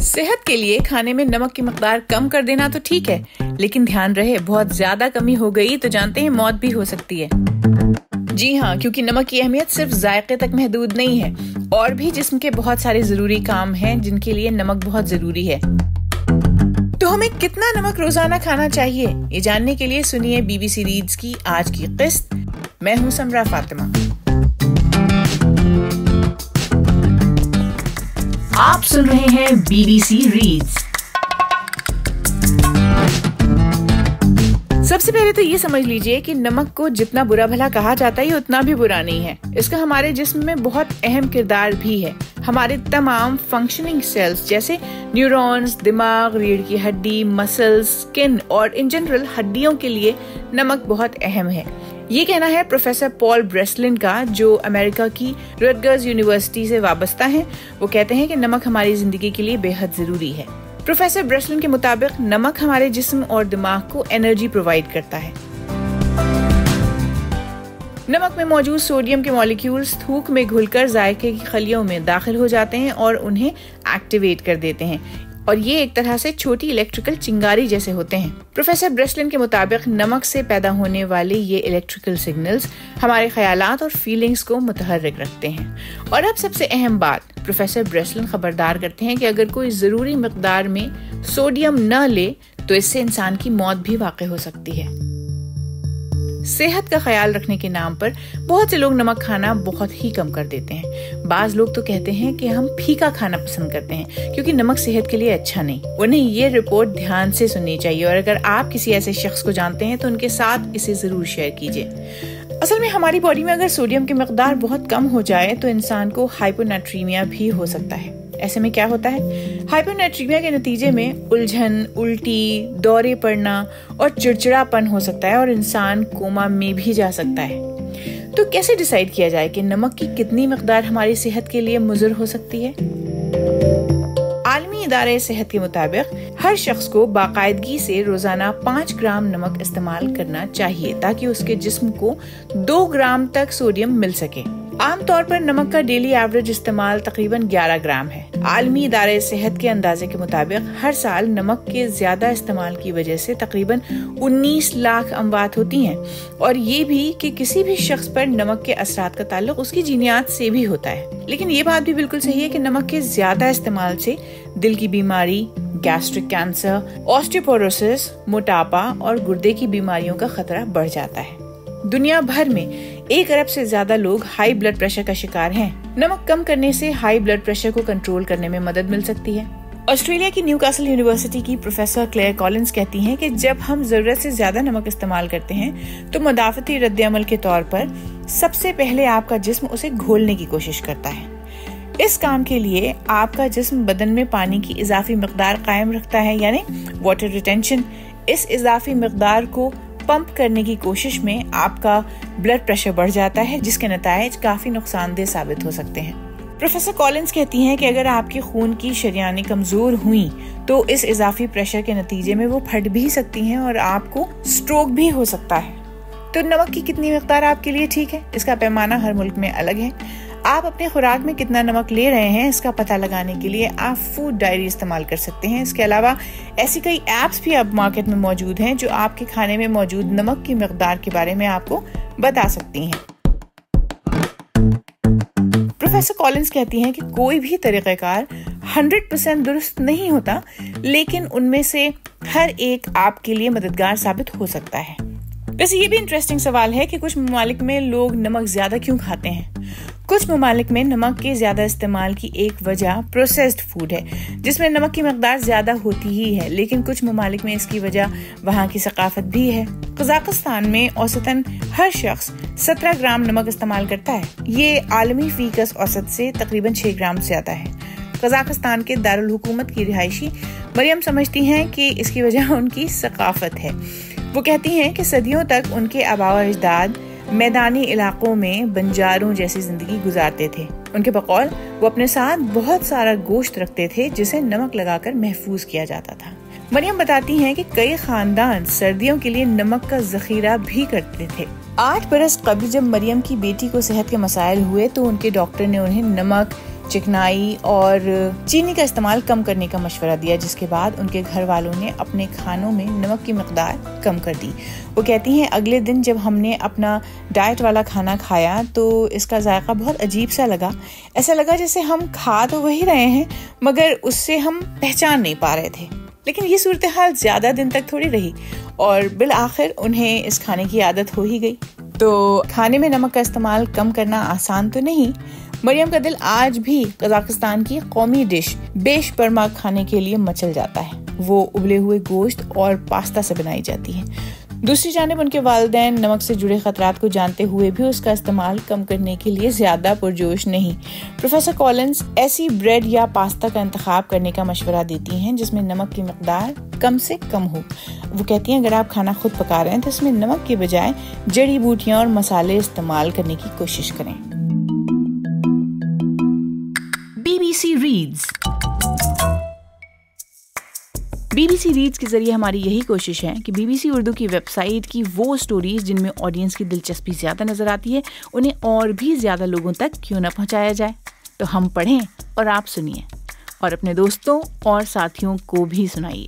सेहत के लिए खाने में नमक की मकदार कम कर देना तो ठीक है, लेकिन ध्यान रहे बहुत ज्यादा कमी हो गई तो जानते हैं मौत भी हो सकती है। जी हाँ, क्योंकि नमक की अहमियत सिर्फ जायके तक महदूद नहीं है, और भी जिस्म के बहुत सारे जरूरी काम हैं जिनके लिए नमक बहुत जरूरी है। तो हमें कितना नमक रोजाना खाना चाहिए, ये जानने के लिए सुनिए BBC रीड्स की आज की किस्त। मैं हूँ समरा फातिमा। आप सुन रहे हैं BBC रीड्स। सबसे पहले तो ये समझ लीजिए कि नमक को जितना बुरा भला कहा जाता है उतना भी बुरा नहीं है। इसका हमारे जिस्म में बहुत अहम किरदार भी है। हमारे तमाम फंक्शनिंग सेल्स जैसे न्यूरॉन्स, दिमाग, रीढ़ की हड्डी, मसल्स, स्किन और इन जनरल हड्डियों के लिए नमक बहुत अहम है। ये कहना है प्रोफेसर पॉल ब्रेसलिन का, जो अमेरिका की रटगर्स यूनिवर्सिटी से वाबस्ता हैं। वो कहते हैं कि नमक हमारी जिंदगी के लिए बेहद जरूरी है। प्रोफेसर ब्रेसलिन के मुताबिक नमक हमारे जिस्म और दिमाग को एनर्जी प्रोवाइड करता है। नमक में मौजूद सोडियम के मॉलिक्यूल्स थूक में घुलकर जायके की खलियों में दाखिल हो जाते हैं और उन्हें एक्टिवेट कर देते हैं, और ये एक तरह से छोटी इलेक्ट्रिकल चिंगारी जैसे होते हैं। प्रोफेसर ब्रेसलिन के मुताबिक नमक से पैदा होने वाले ये इलेक्ट्रिकल सिग्नल्स हमारे ख्यालात और फीलिंग्स को मुतहर्रिक रखते हैं। और अब सबसे अहम बात, प्रोफेसर ब्रेसलिन खबरदार करते हैं कि अगर कोई जरूरी मकदार में सोडियम न ले तो इससे इंसान की मौत भी वाक़ई हो सकती है। सेहत का ख्याल रखने के नाम पर बहुत से लोग नमक खाना बहुत ही कम कर देते हैं। बाज लोग तो कहते हैं कि हम फीका खाना पसंद करते हैं क्योंकि नमक सेहत के लिए अच्छा नहीं। उन्हें ये रिपोर्ट ध्यान से सुननी चाहिए, और अगर आप किसी ऐसे शख्स को जानते हैं तो उनके साथ इसे जरूर शेयर कीजिए। असल में हमारी बॉडी में अगर सोडियम की मकदार बहुत कम हो जाए तो इंसान को हाइपोनाट्रीमिया भी हो सकता है। ऐसे में क्या होता है? हाइपोनाट्रीमिया के नतीजे में उलझन, उल्टी, दौरे पड़ना और चिड़चिड़ापन हो सकता है, और इंसान कोमा में भी जा सकता है। तो कैसे डिसाइड किया जाए कि नमक की कितनी मकदार हमारी सेहत के लिए मुज़र हो सकती है? आलमी इदारे सेहत के मुताबिक हर शख्स को बाकायदगी से रोजाना 5 ग्राम नमक इस्तेमाल करना चाहिए ताकि उसके जिस्म को 2 ग्राम तक सोडियम मिल सके। आमतौर पर नमक का डेली एवरेज इस्तेमाल तकरीबन 11 ग्राम है। आलमी इदारे सेहत के अंदाजे के मुताबिक हर साल नमक के ज्यादा इस्तेमाल की वजह से तकरीबन 19 लाख अमवात होती हैं, और ये भी कि किसी भी शख्स पर नमक के असरात का ताल्लुक उसकी जीनियात से भी होता है। लेकिन ये बात भी बिल्कुल सही है कि नमक के ज्यादा इस्तेमाल से दिल की बीमारी, गैस्ट्रिक कैंसर, ऑस्टियोपोरोसिस, मोटापा और गुर्दे की बीमारियों का खतरा बढ़ जाता है। दुनिया भर में 1 अरब से ज्यादा लोग हाई ब्लड प्रेशर का शिकार हैं। नमक कम करने से हाई ब्लड प्रेशर को कंट्रोल करने में मदद मिल सकती है। ऑस्ट्रेलिया की न्यूकासल यूनिवर्सिटी की प्रोफेसर क्लेयर कॉलिंस कहती हैं कि जब हम जरूरत से ज्यादा नमक इस्तेमाल करते हैं तो मुदाफती रद्द-ए-अमल के तौर पर सबसे पहले आपका जिस्म उसे घोलने की कोशिश करता है। इस काम के लिए आपका जिस्म बदन में पानी की इजाफी मकदार कायम रखता है, यानी वाटर रिटेंशन। इस इजाफी मकदार को पंप करने की कोशिश में आपका ब्लड प्रेशर बढ़ जाता है, जिसके नतायज काफी नुकसानदेह साबित हो सकते हैं। प्रोफेसर कॉलिंस कहती हैं कि अगर आपके खून की शरियानें कमजोर हुई तो इस इजाफी प्रेशर के नतीजे में वो फट भी सकती हैं और आपको स्ट्रोक भी हो सकता है। तो नमक की कितनी मकदार आपके लिए ठीक है, इसका पैमाना हर मुल्क में अलग है। आप अपने खुराक में कितना नमक ले रहे हैं इसका पता लगाने के लिए आप फूड डायरी इस्तेमाल कर सकते हैं। इसके अलावा ऐसी कई एप्स भी अब मार्केट में मौजूद हैं जो आपके खाने में मौजूद नमक की मकदार के बारे में आपको बता सकती हैं। प्रोफेसर कॉलिंस कहती हैं कि कोई भी तरीक़ाकार 100% दुरुस्त नहीं होता, लेकिन उनमें से हर एक आपके लिए मददगार साबित हो सकता है। वैसे ये भी इंटरेस्टिंग सवाल है कि कुछ ममालिक में लोग नमक ज्यादा क्यों खाते हैं। कुछ ममालिक में नमक के ज्यादा इस्तेमाल की एक वजह प्रोसेस्ड फूड है, जिसमें नमक की मकदार ज्यादा होती ही है, लेकिन कुछ ममालिक में इसकी वजह वहाँ की सकाफत भी है। कजाकिस्तान में औसतन हर शख्स 17 ग्राम नमक इस्तेमाल करता है। ये आलमी फीकस औसत से तकरीबन 6 ग्राम ज्यादा है। कजाकिस्तान के दारुल हुकूमत की रिहायशी मरियम समझती हैं कि इसकी वजह उनकी सकाफत है। वो कहती हैं कि सदियों तक उनके आबा व अजदाद मैदानी इलाकों में बंजारों जैसी जिंदगी गुजारते थे। उनके बकौल वो अपने साथ बहुत सारा गोश्त रखते थे जिसे नमक लगाकर महफूज किया जाता था। मरियम बताती हैं कि कई खानदान सर्दियों के लिए नमक का जखीरा भी करते थे। 8 बरस कबल जब मरियम की बेटी को सेहत के मसाइल हुए तो उनके डॉक्टर ने उन्हें नमक चिकनाई और चीनी का इस्तेमाल कम करने का मशवरा दिया, जिसके बाद उनके घर वालों ने अपने खानों में नमक की मकदार कम कर दी। वो कहती हैं अगले दिन जब हमने अपना डाइट वाला खाना खाया तो इसका जायका बहुत अजीब सा लगा। ऐसा लगा जैसे हम खा तो वही रहे हैं मगर उससे हम पहचान नहीं पा रहे थे। लेकिन ये सूरत हाल ज्यादा दिन तक थोड़ी रही और बिल आखिर उन्हें इस खाने की आदत हो ही गई। तो खाने में नमक का इस्तेमाल कम करना आसान तो नहीं। मरियम का दिल आज भी कजाकिस्तान की कौमी डिश बेश परमा खाने के लिए मचल जाता है। वो उबले हुए गोश्त और पास्ता से बनाई जाती है। दूसरी जानिब उनके वालिदैन नमक से जुड़े खतरात को जानते हुए भी उसका इस्तेमाल कम करने के लिए ज्यादा पुरजोश नहीं। प्रोफेसर कॉलिंस ऐसी ब्रेड या पास्ता का इंतखाब करने का मशवरा देती हैं जिसमें नमक की मकदार कम से कम हो। वो कहती हैं अगर आप खाना खुद पका रहे हैं तो इसमें नमक के बजाय जड़ी बूटियां और मसाले इस्तेमाल करने की कोशिश करें। BBC reads. BBC रीड्स के जरिए हमारी यही कोशिश है कि BBC उर्दू की वेबसाइट की वो स्टोरीज जिनमें ऑडियंस की दिलचस्पी ज़्यादा नज़र आती है उन्हें और भी ज़्यादा लोगों तक क्यों ना पहुंचाया जाए। तो हम पढ़ें और आप सुनिए और अपने दोस्तों और साथियों को भी सुनाइए।